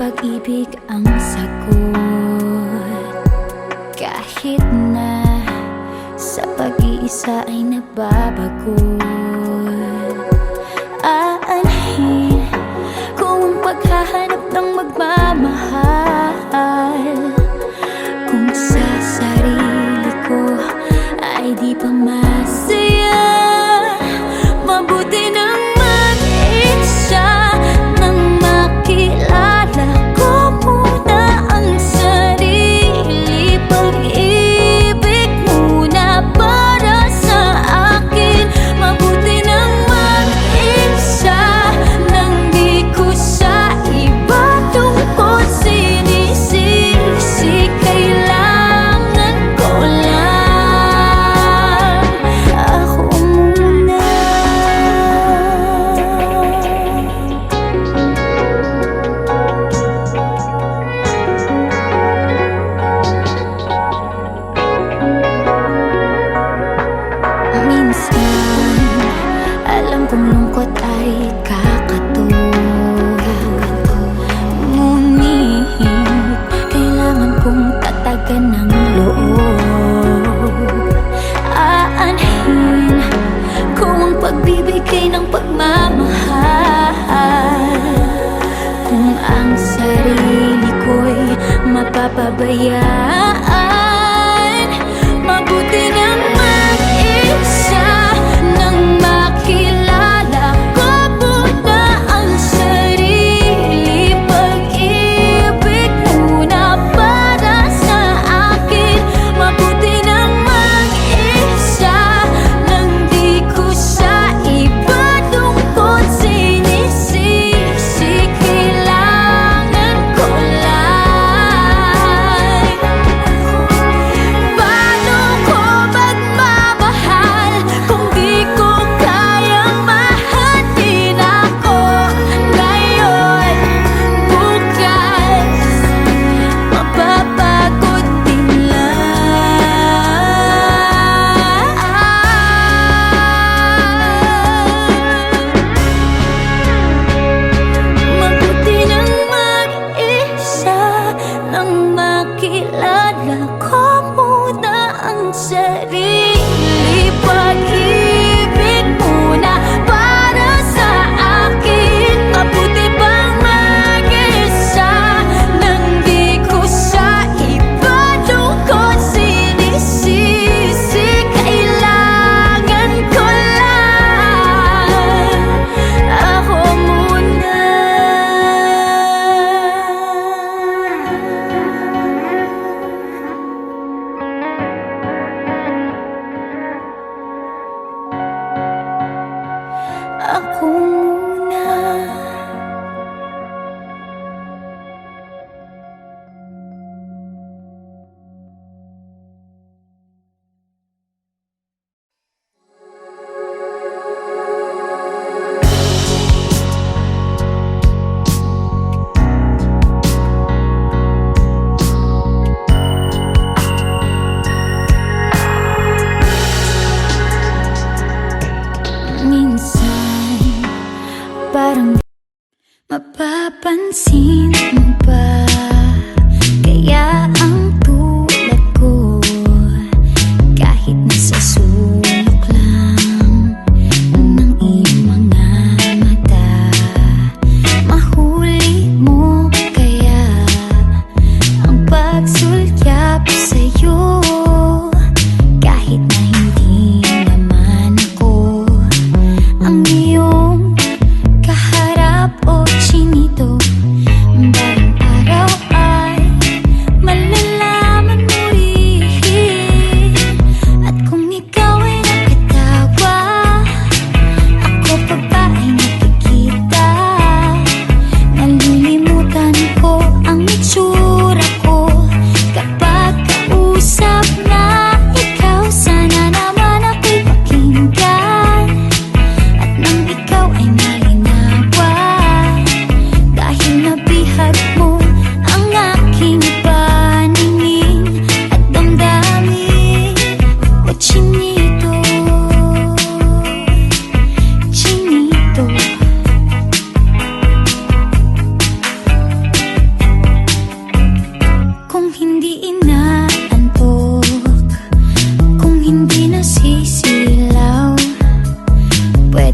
pag-ibig ang sagot. Kahit na sa pag-iisa ay nababago, aanhin kung paghahanap ng magmamahal. Kung sa sarili ko ay di pa masaya, mabuti nang mag-isa nang makilala ko muna ang sarili. Pag-ibig muna para sa akin. Mabuti nang mag-isa nang di ko sa iba tungkol sinisisi. Kailangan ko lang ako muna. Minsan, alam kong lungkot ay kakatulad, ngunit kailangan kong tatagan ng loob. Aanhin kung ang pagbibigay ng pagmamahal, kung ang sarili ko'y mapapabayaan. Mabuti nang mag-isa nang makilala ko muna ang sarili. Pag-ibig muna para sa akin. Mabuti nang mag-isa nang di ko sa iba tungkol sinisisi. Kailangan ko lang. Paano ko magmamahal kung di ko kayang mahalin ako ngayon? Bukas, mapapagod din lang. Mabuti nang mag-isa nang makilala ko muna ang sarili. Pag-ibig muna para sa akin. Mabuti bang mag-isa nang di ko sa iba tungkol sinisisi. Kailangan ko lang ako muna. Ako muna. Minsan, parang mapapansin mo ba kaya ang tulad ko, kahit nasa sulok lang ng iyong mga mata, mahuli mo kaya ang pagsulyap sa'yo? Kahit na hindi naman ako ang iyong kaharap o chinito, balang araw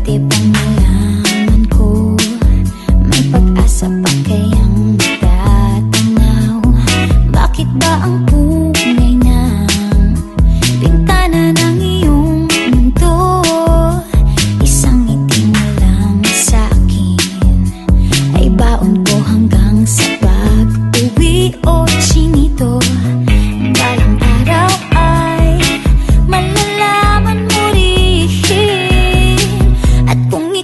Buti pang nalaman ko may pag-asa pa kayang matatanaw. Bakit ba ang kulay ng bintana ng iyong mundo isang ngiti mo lang sa'kin ay baon ko hanggang sa pag-uwi? O chinito, balang araw ay malalaman mo rin. At kung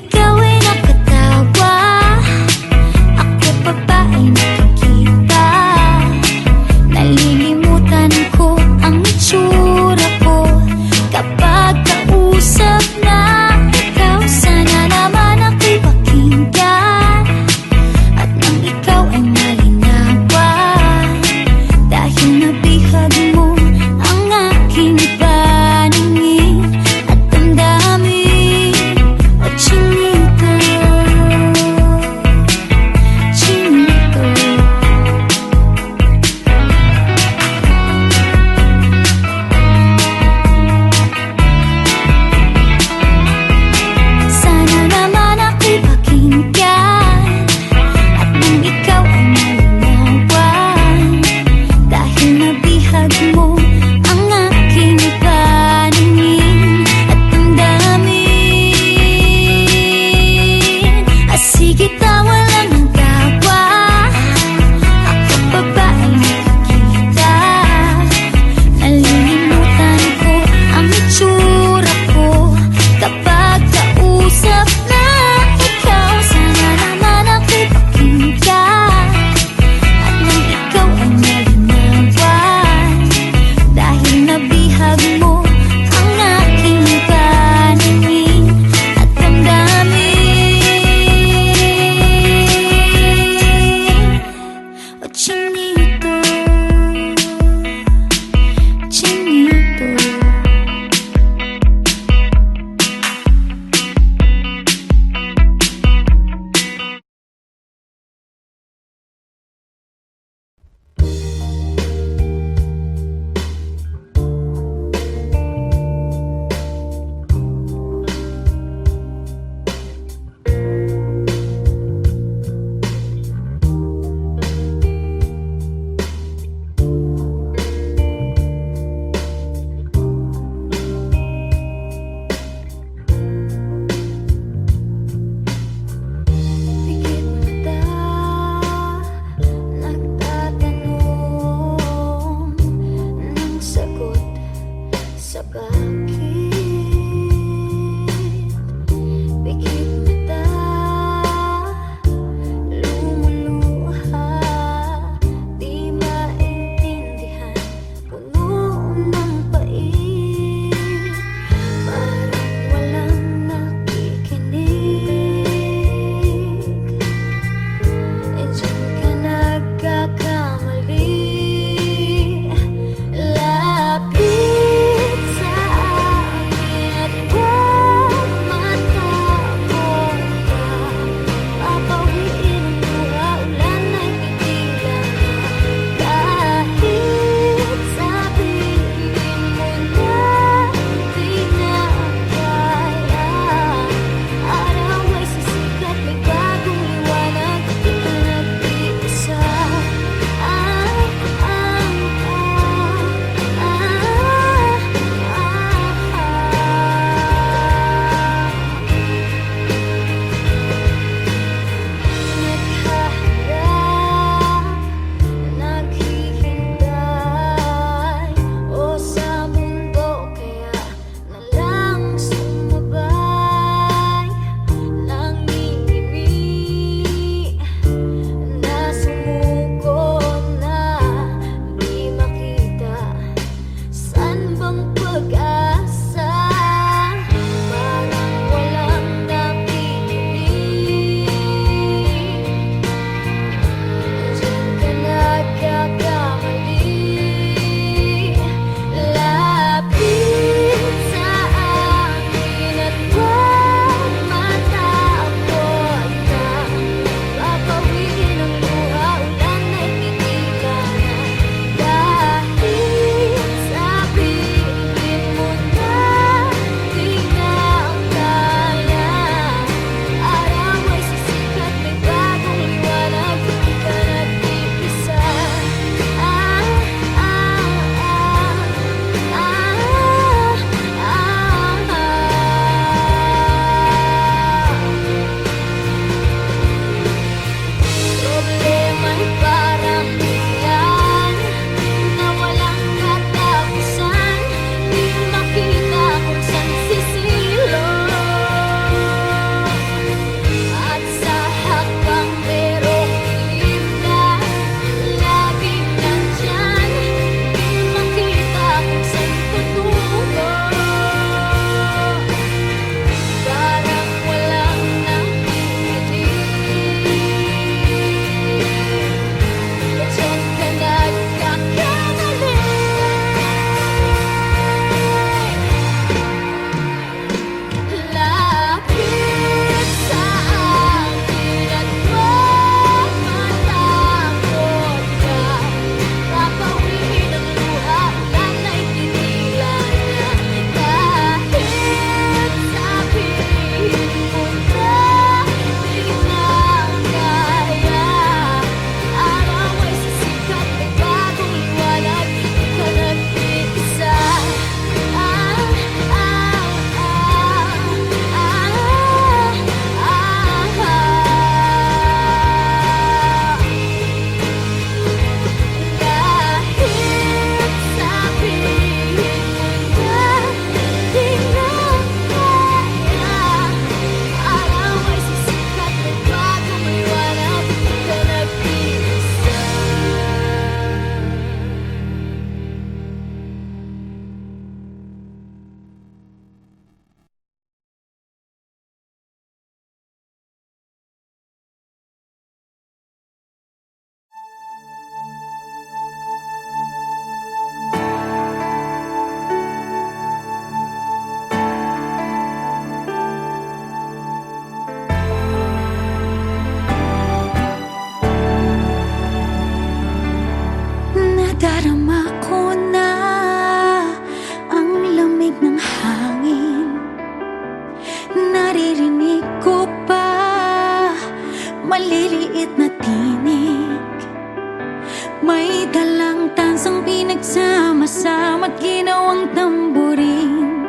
at ginawang tamburin.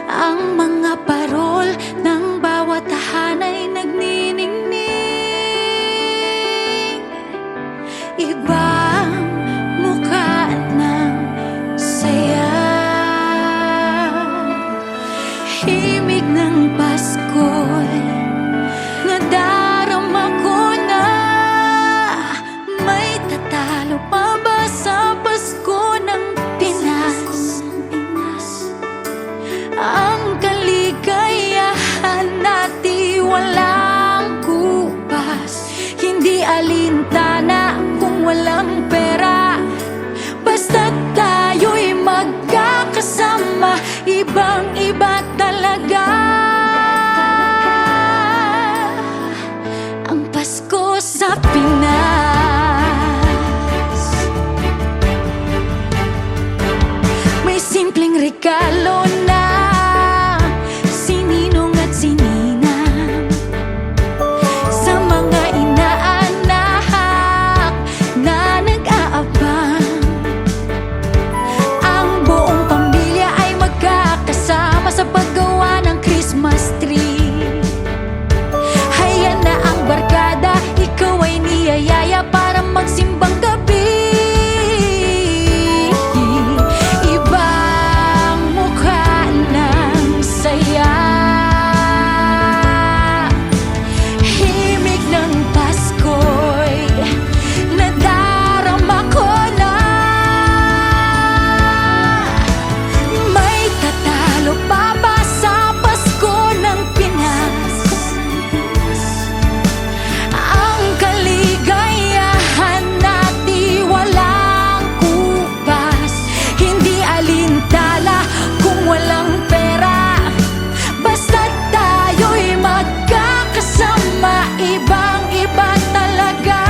Ang mga parol ng bawat tahanay nagniningning. Ibang mukha ng saya, himig ng Pasko'y nadarama ko na. May tatalo pa ba sa Pasko ng Pinas? Ang kaligayahan natin walang kupas, hindi alintana kung walang pera. Basta't tayo'y magkakasama, ibang-iba talaga ang Pasko sa Pinas. May simpleng regalo na sininong at sininang sa mga inaanak na nag-aabang. Ang buong pamilya ay magkakasama sa paggawa ng Christmas tree. Hayan na ang barkada, ikaw ay niyayaya para magsimbang gabi. Ibang mukha ng saya, himig ng Pasko'y nadarama ko na. May tatalo pa ba sa Pasko ng Pinas? Ang kaligayahan natin walang kupas, hindi alintala kung walang pera. Basta't tayo'y magkakasama, ibang-iba talaga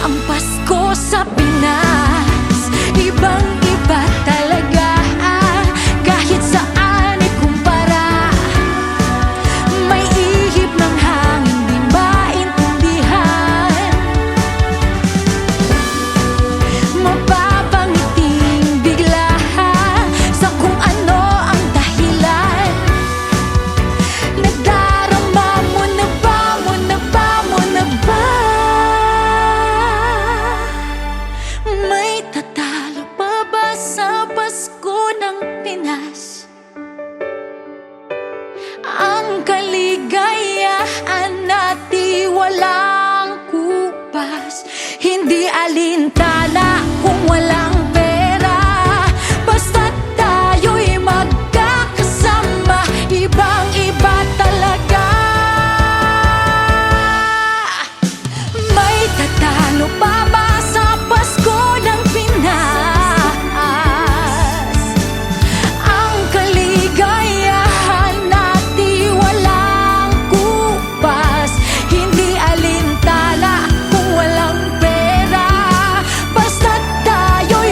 ang Pasko sa Pinas. Ibang-iba talaga, kahit saan ikumpara. May ihip ng hangin di maintindihan, mapapangiting bigla sa kung ano ang dahilan. Nadarama mo na ba, mo na ba, mo na ba? May tatalo pa ba sa Pasko ng Pinas? Ang kaligayahan natin walang kupas, hindi alintana kung walang pera. Basta't tayo'y magkakasama, ibang-iba talaga. May tatalo pa ba sa Pasko ng Pinas? Ang kaligayahan natin walang kupas, hindi alintana kung walang pera. Basta't tayo'y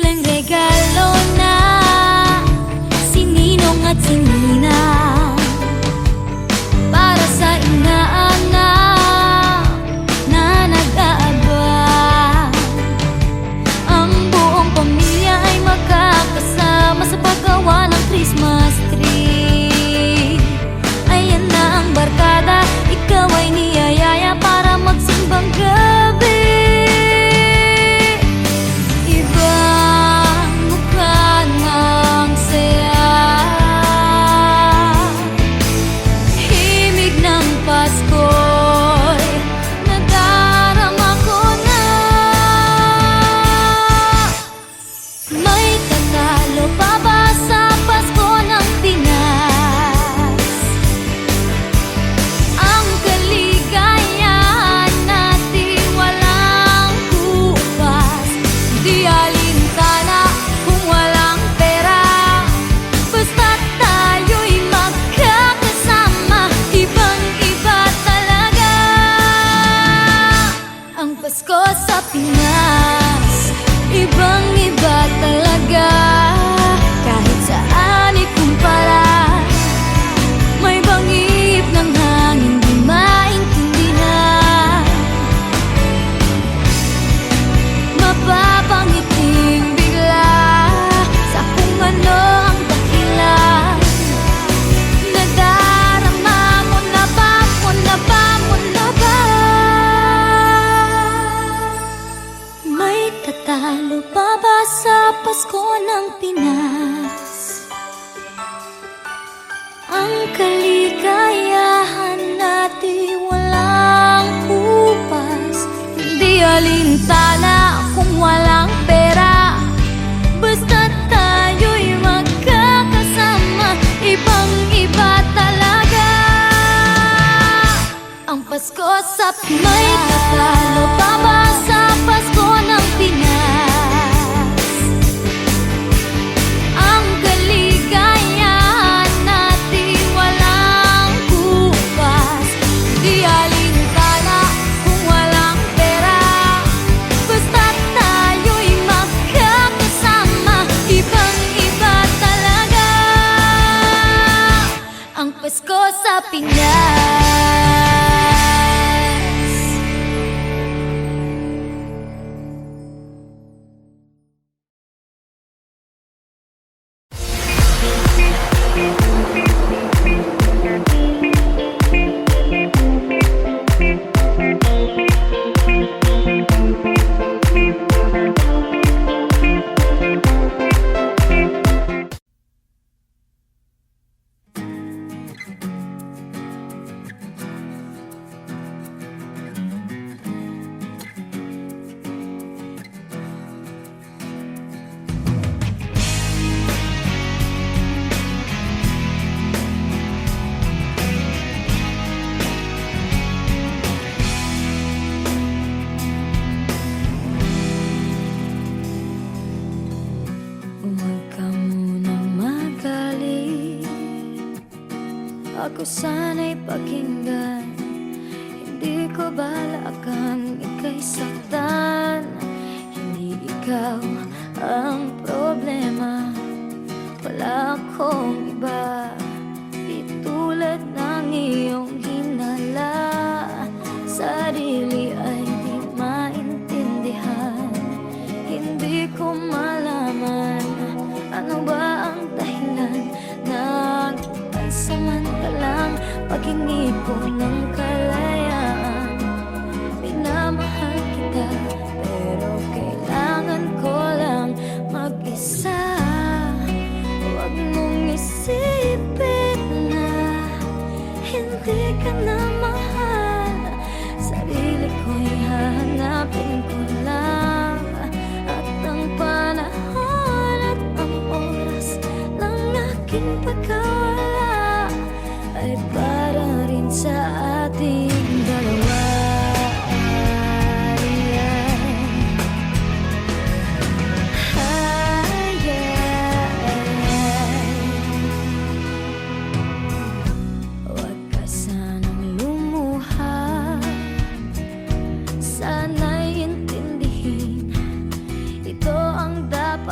simpleng regalo na si Ninong at si Ninang para sa inaanak na nag-aabang. Ang buong pamilya ay magkakasama sa paggawa ng Christmas tree. Ayan na ang barkada, ikaw ay niyayaya para magsimbang gabi. Ibang mukha ng saya, himig ng Pasko'y nadarama ko na. May tatalo pa ba sa Pasko ng Pinas? Ang kaligayahan natin walang kupas, di alintana kung walang pera, basta't tayo'y magkakasama. Ibang-iba talaga ang Pasko sa Pinas. Ibang-iba talaga, kahit saan ikumpara. May bangib ng hangin di maintindihan, mapapangiting bigla sa kung ano ang dahilan. Nadarama mo na ba, mo na ba, mo na ba? May tatalo pa ba sa Pasko ng Pinas? Ang kaligayahan natin walang kupas, hindi alintana kung walang pera, basta't tayo'y magkakasama. Ibang-iba talaga ang Pasko sa Pinas. May tatalo pa ba sa Pasko ng Pinas? Ang kaligayahan natin walang kupas, di alintana kung walang pera, basta't tayo'y magkakasama. Ibang-iba talaga ang Pasko sa Pinas. Ako sana'y pakinggan, hindi ko balaakan ika'y saktan. Hindi ikaw ang problema, wala akong iba, di tulad ng iyong hinala. Sarili ay di maintindihan, hindi ko malaman ano ba ang dahilan ng pansamantalang paghingi ko ng kalayaan. Minamahal kita, pero kailangan ko lang mag-isa. Huwag mong isa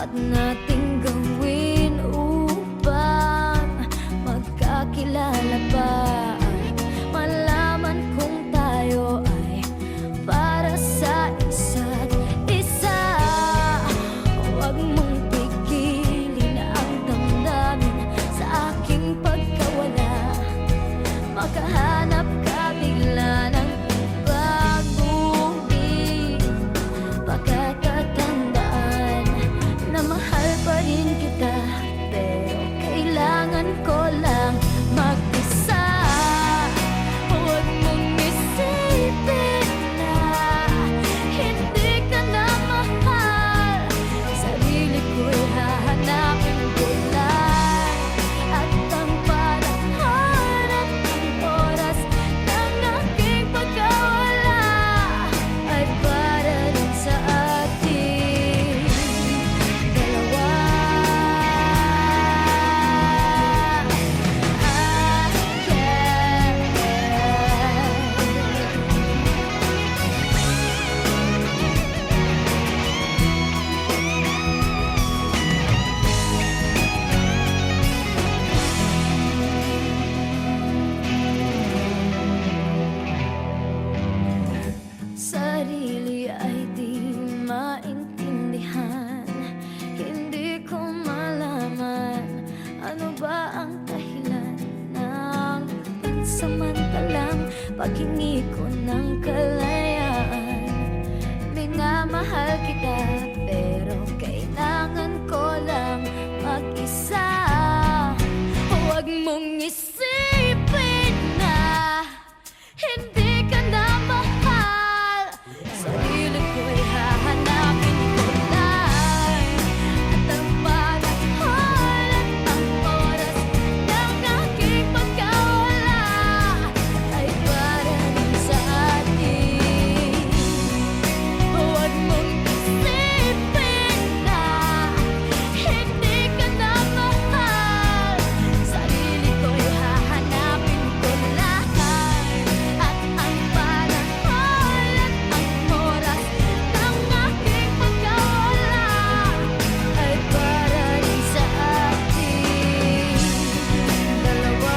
dapat nating gawin upang magkakilala pa at malaman kung tayo ay para sa isa't isa? Huwag mong pigilin ang damdamin sa aking pagkawala. Makahanap ka bigla ng bagong pagkakatandaan na mahal pa rin kita, pero kailangan ko lang mag-isa. Huwag mong isipin na hindi ka na mahal. Sarili ko'y hahanapin ko lang, at ang panahon at ang oras ng aking pagkawala ay para rin sa ating dalawa. Sarili ay di maintindihan, hindi ko malaman ano ba ang dahilan ng pansamantalang paghingi ko ng kalayaan. Minamahal kita, pero kailangan ko lang mag-isa. Huwag mong isipin na hindi ka na mahal. Sarili ko'y hahanapin ko lang, at ang panahon at ang oras ng aking pagkawala ay para rin sa atin. Huwag mong isipin na hindi ka na mahal. Sarili ko'y hahanapin ko lang, at ang panahon at ang oras ng aking pagkawala ay para rin sa ating dalawa.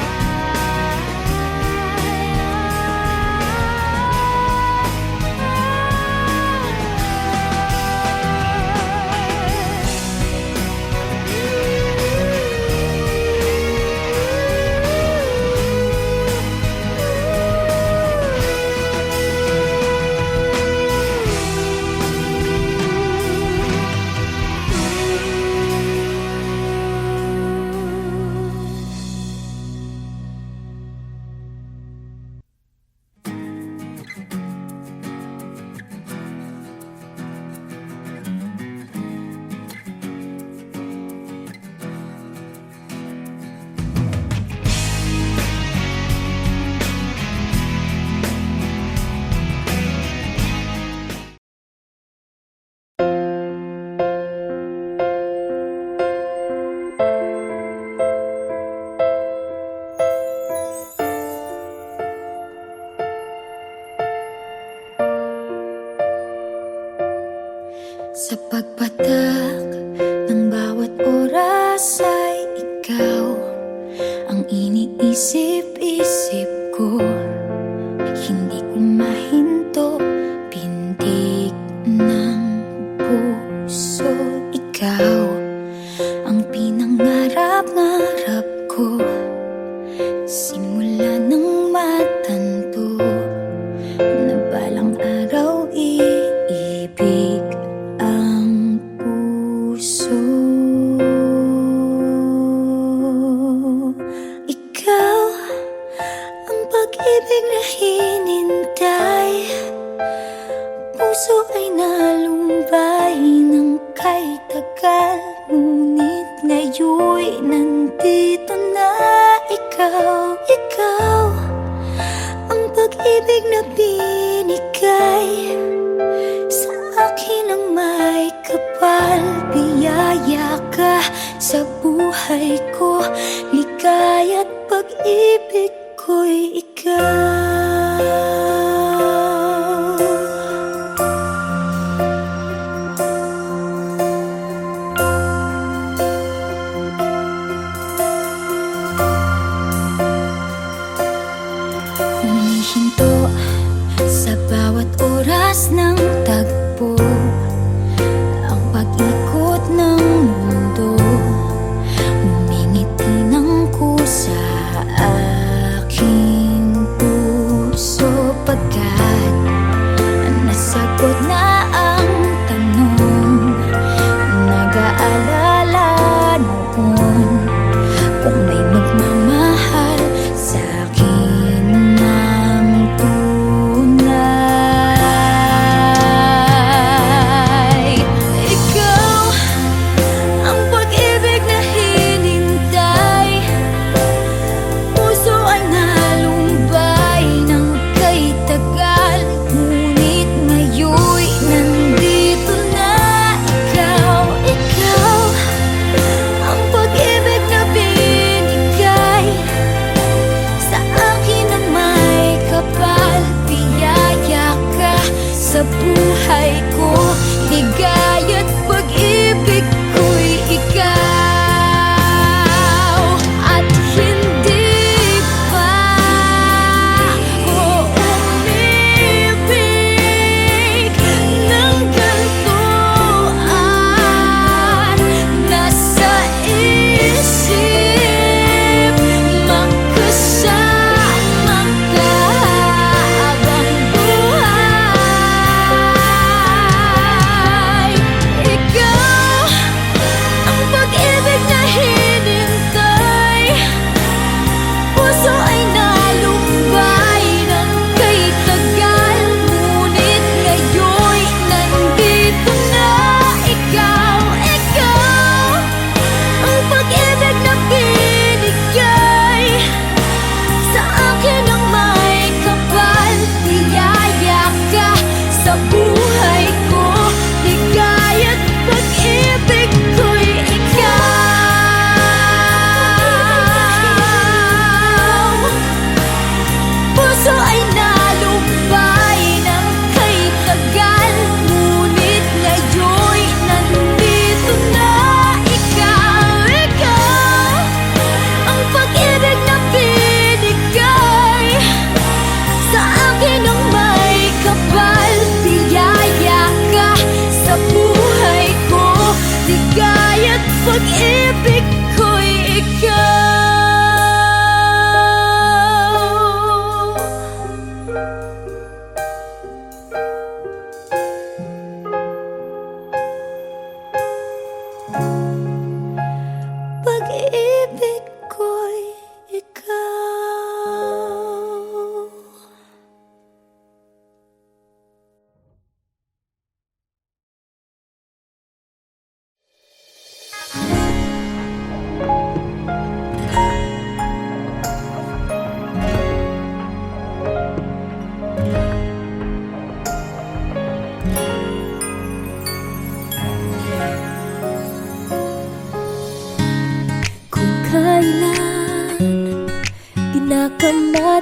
Sa pagpatak ng bawat oras ay ikaw ang iniisip-isip ko. Hindi ko mahinto, pintig ng puso. Ikaw ang pinangarap-ngarap ko, simula ng matanto na balang araw iibig ang puso. Ikaw ang pag-ibig na hinintay, puso ay nalumbay ng kay tagal. Ngunit ngayon'y nandito na ikaw. Ikaw ang pag-ibig na binigay sa akin ang may kapal. Biyaya ka sa buhay ko, ligaya't pag-ibig ko'y ikaw.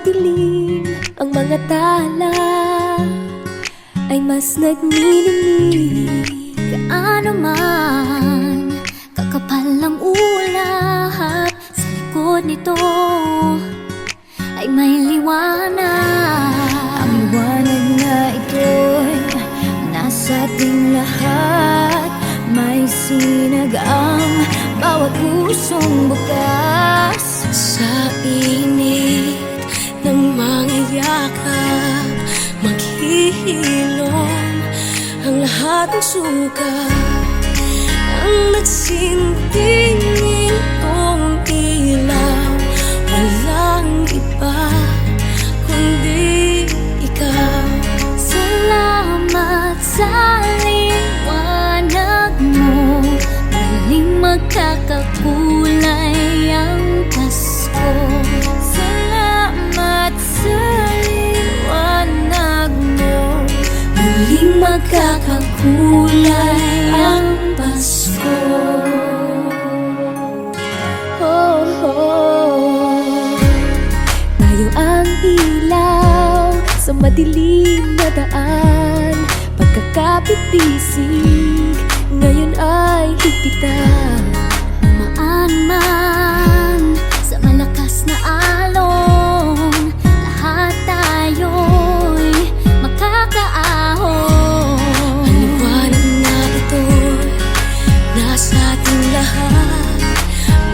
madilim ang mga tala ay mas nagniningning. Gaano man kakapal ang ulap, sa likod nito ay may liwanag. Ang liwanag na ito'y nasa ating lahat. May sinag ang bawat pusong bukas. Sa init ng mga yakap, maghihilom ang lahat ng suka. Ang nagsinting itong ilaw, walang iba kundi ikaw. Salamat sa liwanag mo, muling magkakakulay ang Pasko. Salamat sa liwanag mo, muling magkakakulay ang Pasko. Oh, oh. Tayo ang ilaw sa madilim na daan. Pagkakapit-bisig ngayon ay higpitan. Maan man sa malakas na alon, lahat tayo'y makakaahon. Ang liwanag na ito'y nasa ating lahat.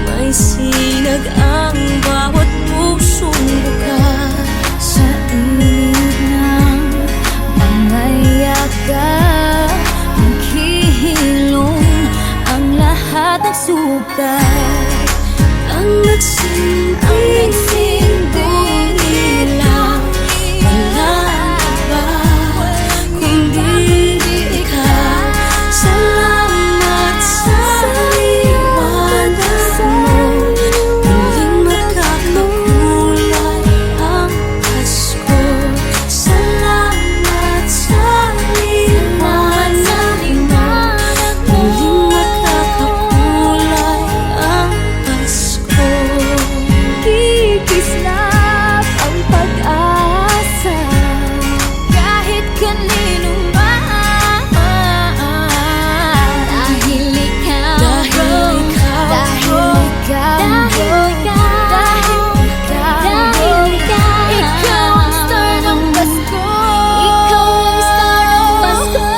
May sinag ang bawat pusong bukas. Sa init ng mga yakap, maghihilom ang lahat ng sukat. Ang nagsinting ilaw, walang iba kundi ikaw. Salamat sa liwanag mo, muling magkakakulay ang Pasko. Salamat sa liwanag mo, muling magkakakulay ang Pasko. Kikislap ang pag-asa kahit kanino man. Dahil ikaw, dahil ikaw, dahil ikaw, ikaw ang star ng Pasko. Ikaw ang star ng Pasko.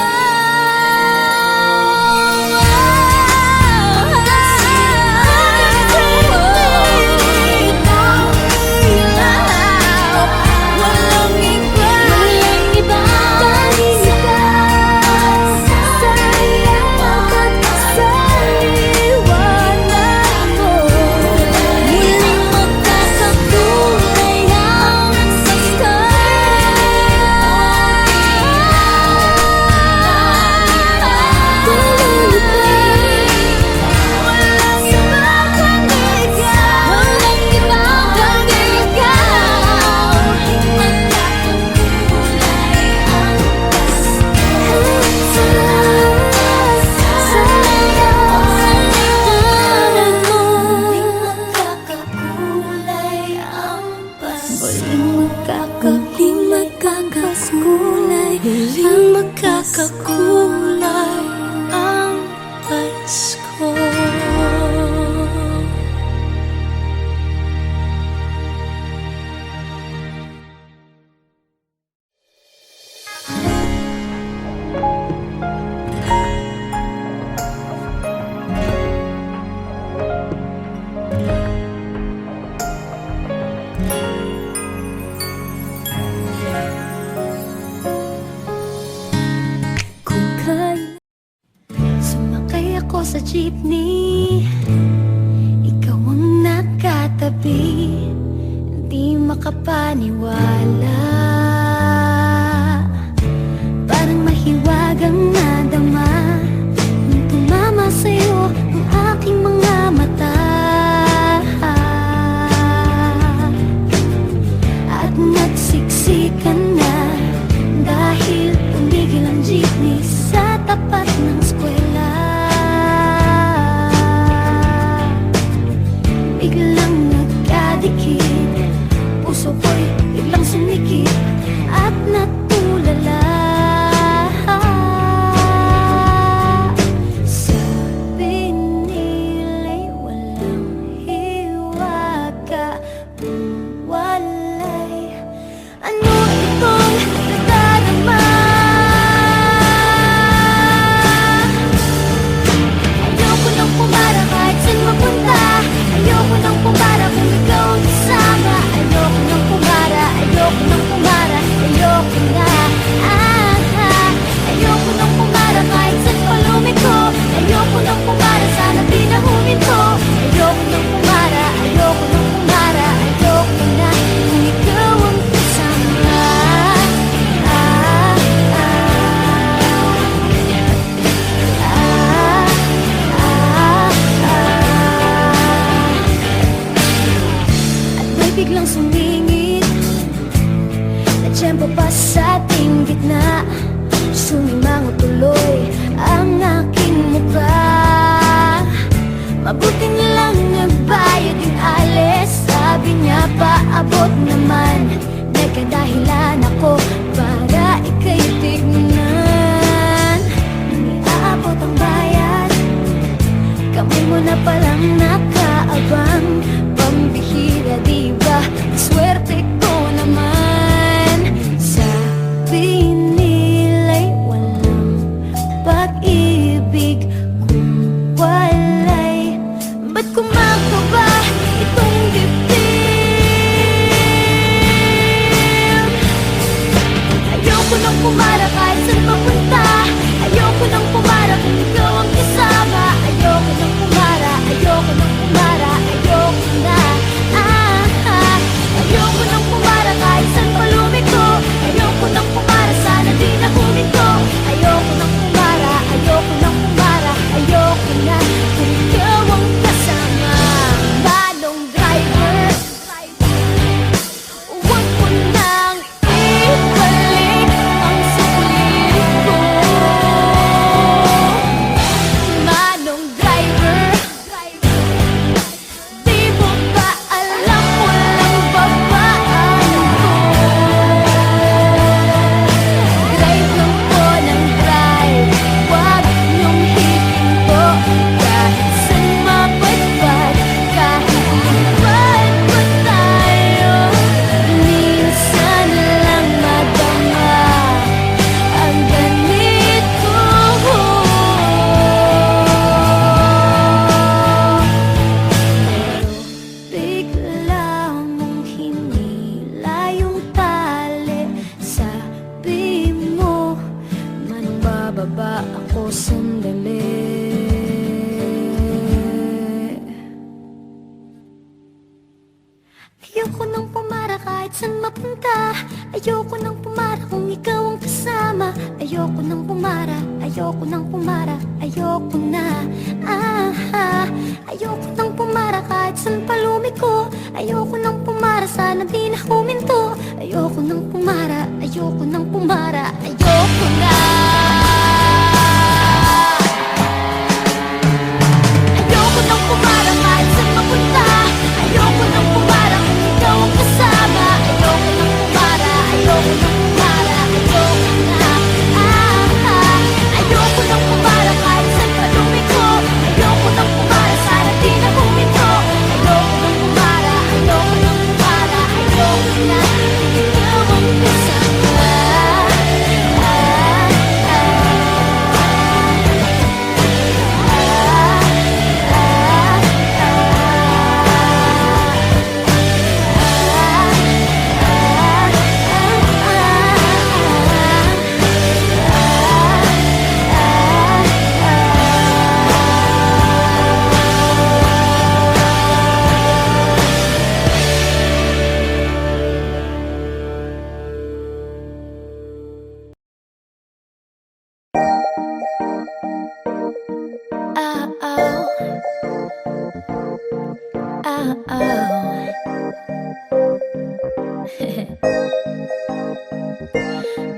Walang iba, walang iba dahil ikaw. Sa liwanag mo, muling magkakakulay ang Pasko. Walang iba kundi ikaw. Walang iba kundi ikaw. Magkakakulay ang Pasko. Sa liwanag mo, muling magkakakulay ang Pasko. Muling magkakakulay, muling magkakakulay ang Pasko. Kung kailan sumakay ako sa jeepney, ikaw ang nakatabi, di makapaniwala. Parang mahiwagang nadama nung tumama sa'yo ang aking mga mata. At nagsiksikan na dahil tumigil ang jeepney sa tapat ng eskwela. Biglang nagkadikit, puso ko'y na palang nakaabang. Pambihira diba, swerte ko naman. Sabi nila'y walang pag-ibig kung walay. Ba't kumakaba itong dibdib? Ayoko nang pumara kahit saan papunta. Ayoko nang pumara kung ikaw ang kasama. Ayoko nang pumara, ayoko nang pumara, ayoko na. Ayoko nang pumara kahit saan palumiko. Ayoko nang pumara, sana di na huminto. Ayoko nang pumara, ayoko nang pumara, ayoko na. Kung ikaw ang kasama, manong driver, huwag mo nang ibalik ang sulit ko. Manong driver, di mo ba alam walang babaan ko? Drive lang po ng drive, huwag niyong hihinto. Kahit saan mapadpad, kahit lipad pa tayo, minsan lang madama ang ganito. Bigla mong hinila yung tali. Sabi mo, manong bababa ako sandali. Ayoko nang pumara kahit saan mapunta. Ayoko nang pumara kung ikaw ang kasama. Ayoko nang pumara, ayoko nang pumara, ayoko na. Ayoko nang pumara kahit saan palumiko. Ayoko nang pumara, sana di na huminto. Ayoko nang pumara, ayoko nang pumara, ayoko na. Ayoko nang pumara kahit saan mapunta. Ayoko nang pumara kung ikaw ang kasama. Ayoko nang pumara, ayoko nang pumara, ayoko na. Ayoko nang pumara kahit saan palumiko. Ayoko nang pumara, sana di na huminto. Ayoko nang pumara, ayoko nang pumara, ayoko na. Ikaw ang kasama.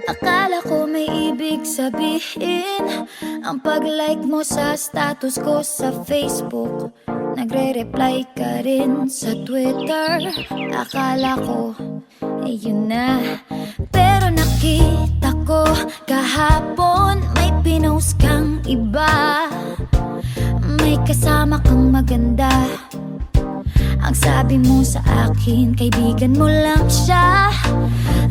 Akala ko may ibig sabihin ang pag-like mo sa status ko sa Facebook. Nagre-reply ka rin sa Twitter. Akala ko, yun na. Pero nakita ko kahapon may pinost kang iba. May kasama kang maganda. Ang sabi mo sa akin, kaibigan mo lang siya.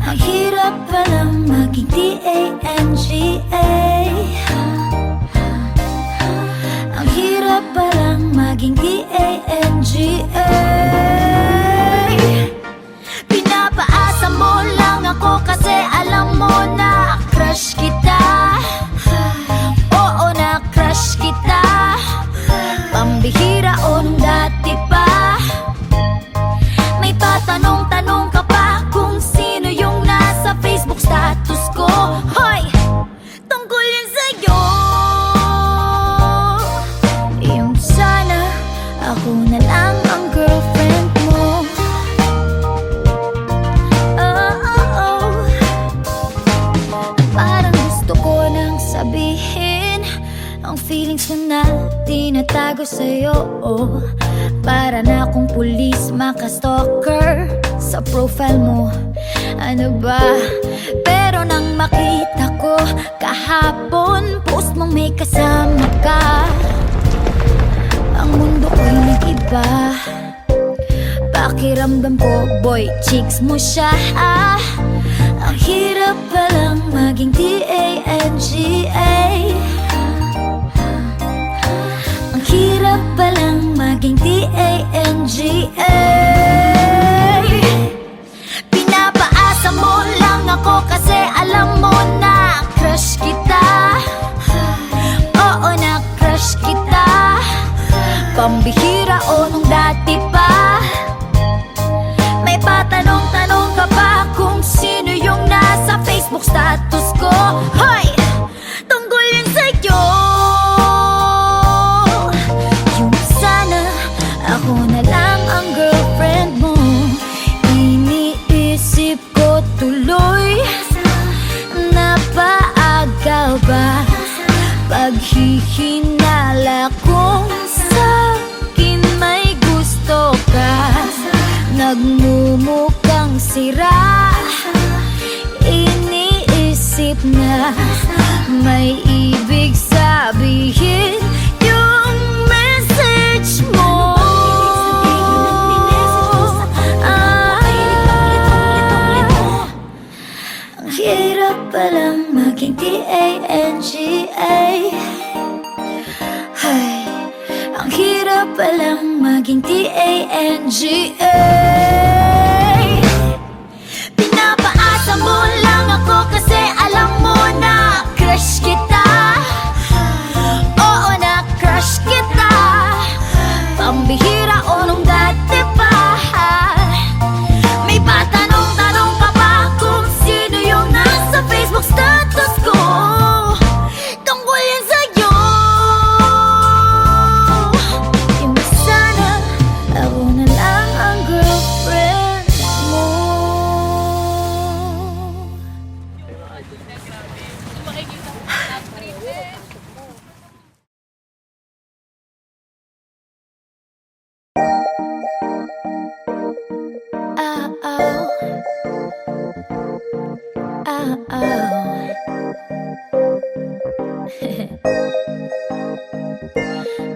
Ang hirap palang maging D-A-N-G-A. Ang hirap palang maging D-A-N-G-A. Pinapaasa mo lang ako kasi alam mo na crush kita. Oo, na crush kita. Pambihira o nung dati pa. May patanong-tanong ka pa kung sino yung nasa Facebook status ko. Hoy! Tungkol yun sa'yo. Yung sana ako na lang ang girlfriend mo. Parang gusto ko nang sabihin ang feelings ko na tinatago sa'yo. Para na akong pulis, maka-stalker sa profile mo. Ano ba? Pero nang makita ko kahapon, post mong may kasama ka. Ang ba? Pakiramdam ko, boy, chicks mo siya. Ang hirap palang maging T-A-N-G-A. Ang hirap palang maging T-A-N-G-A. Pinapaasa mo lang ako kasi alam mo na crush kita. Oo, na crush kita. Pambihira o nung dati pa. May patanong-tanong ka ba kung sino yung nasa Facebook status ko? Hoy! Tungkol yun sa'yo. Yung sana ako na lang ang girlfriend mo. Iniisip ko tuloy, napaaga ba paghihinala kung sa'kin may gusto ka? Nagmumukhang sira, iniisip na may ibig sabihin yung message mo. Ang hirap palang maging T-A-N-G-A. Ay, ang hirap palang maging T-A-N-G-A. Pinapaasa mo lang ako kasi alam mo na crush kita. Oo, na crush kita. Pambihira o nung dati pa. May patanong-tanong ka ba kung sino yung nasa Facebook status ko? Tungkol yan sa'yo. Yung sana ako na lang ang girlfriend mo.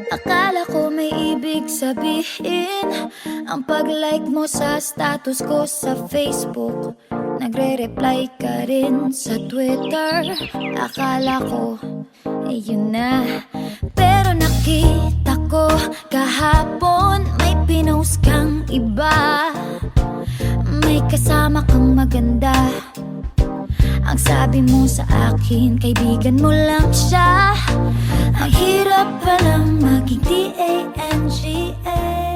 Akala ko may ibig sabihin ang pag-like mo sa status ko sa Facebook. Nagre-reply ka rin sa Twitter. Akala ko, yun na. Pero nakita ko kahapon may pinost kang iba. May kasama kang maganda. Ang sabi mo sa akin, kaibigan mo lang siya. Ang hirap palang maging T-A-N-G-A.